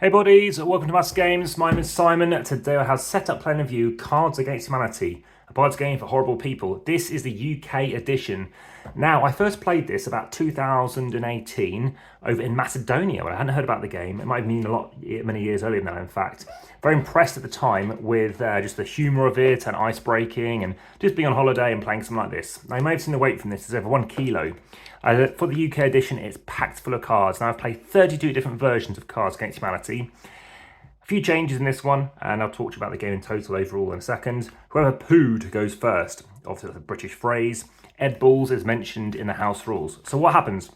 Hey buddies, welcome to AmassGames. My name is Simon. Today I have set up playing review Cards Against Humanity, a board game for horrible people. This is the UK edition. Now, I first played this about 2018 over in Macedonia when I hadn't heard about the game. It might have been many years earlier than that, in fact. Very impressed at the time with just the humour of it and ice breaking and just being on holiday and playing something like this. Now, you may have seen the weight from this, it's over 1 kilo. For the UK edition, it's packed full of cards. Now, I've played 32 different versions of Cards Against Humanity. A few changes in this one, and I'll talk to you about the game in total overall in a second. Whoever pooed goes first. Obviously, that's a British phrase. Ed Balls is mentioned in the house rules. So what happens?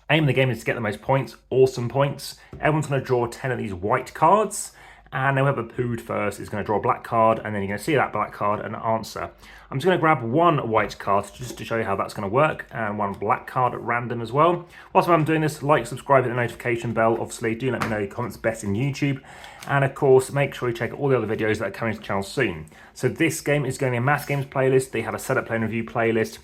Aim of the game is to get the most points, awesome points. Everyone's going to draw 10 of these white cards, and whoever pooed first is going to draw a black card, and then you're going to see that black card and answer. I'm just going to grab one white card just to show you how that's going to work, and one black card at random as well. Whilst I'm doing this, like, subscribe, hit the notification bell. Obviously, do let me know your comments best in YouTube. And of course, make sure you check all the other videos that are coming to the channel soon. So this game is going in AmassGames playlist. They have a setup, play and review playlist.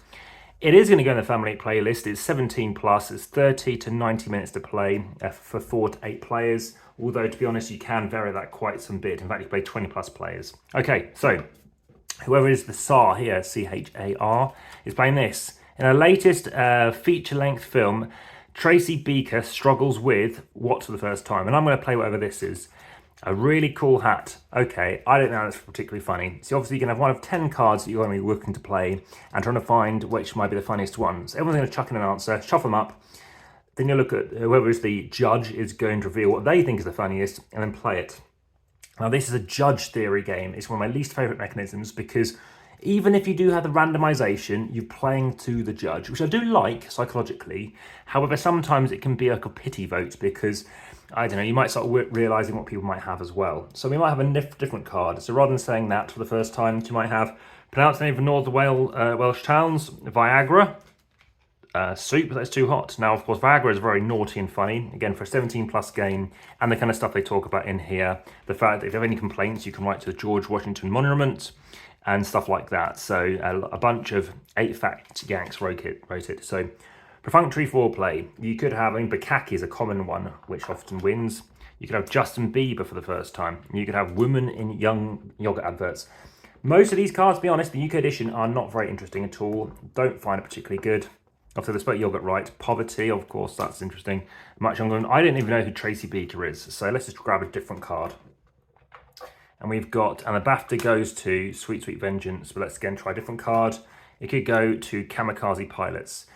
It is going to go in the family playlist. It's 17 plus. It's 30 to 90 minutes to play for 4 to 8 players. Although, to be honest, you can vary that quite some bit. In fact, you can play 20 plus players. Okay, so whoever is the SAR here, C-H-A-R, is playing this. In her latest feature-length film, Tracy Beaker struggles with what for the first time? And I'm going to play whatever this is. A really cool hat. Okay, I don't know if that's particularly funny. So obviously you can have one of 10 cards that you're going to be looking to play and trying to find which might be the funniest one. So everyone's going to chuck in an answer, shuffle them up. Then you look at whoever is the judge is going to reveal what they think is the funniest and then play it. Now this is a judge theory game. It's one of my least favourite mechanisms because even if you do have the randomisation, you're playing to the judge, which I do like psychologically. However, sometimes it can be like a pity vote because, I don't know, you might start realising what people might have as well. So we might have a different card. So rather than saying that for the first time, you might have pronounce the name of Northern Welsh towns, Viagra, soup, that's too hot. Now, of course, Viagra is very naughty and funny, again, for a 17 plus game, and the kind of stuff they talk about in here. The fact that if you have any complaints, you can write to the George Washington Monument and stuff like that. So a bunch of 8 fact yanks wrote it. So perfunctory foreplay. You could have, I mean, Bukkake is a common one, which often wins. You could have Justin Bieber for the first time. You could have women in young yogurt adverts. Most of these cards, to be honest, the UK edition are not very interesting at all. Don't find it particularly good. Obviously, they spelled yogurt right. Poverty, of course, that's interesting. Much younger. I didn't even know who Tracy Beaker is. So let's just grab a different card. And we've got, and the BAFTA goes to Sweet Sweet Vengeance, but let's again try a different card. It could go to Kamikaze Pilots.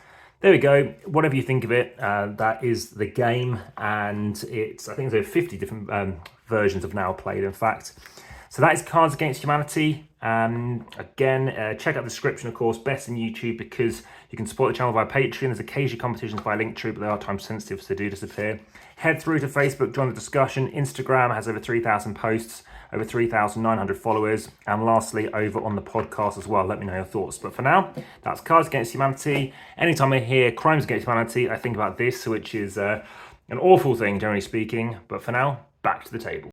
There we go. Whatever you think of it, that is the game, and it's, I think there's over 50 different versions of now played, in fact. So that is Cards Against Humanity. Again, check out the description, of course, best in YouTube, because you can support the channel via Patreon. There's occasionally competitions via Linktree, but they are time sensitive, so they do disappear. Head through to Facebook, join the discussion. Instagram has over 3,000 posts, over 3,900 followers. And lastly, over on the podcast as well. Let me know your thoughts. But for now, that's Cards Against Humanity. Anytime I hear Crimes Against Humanity, I think about this, which is an awful thing, generally speaking. But for now, back to the table.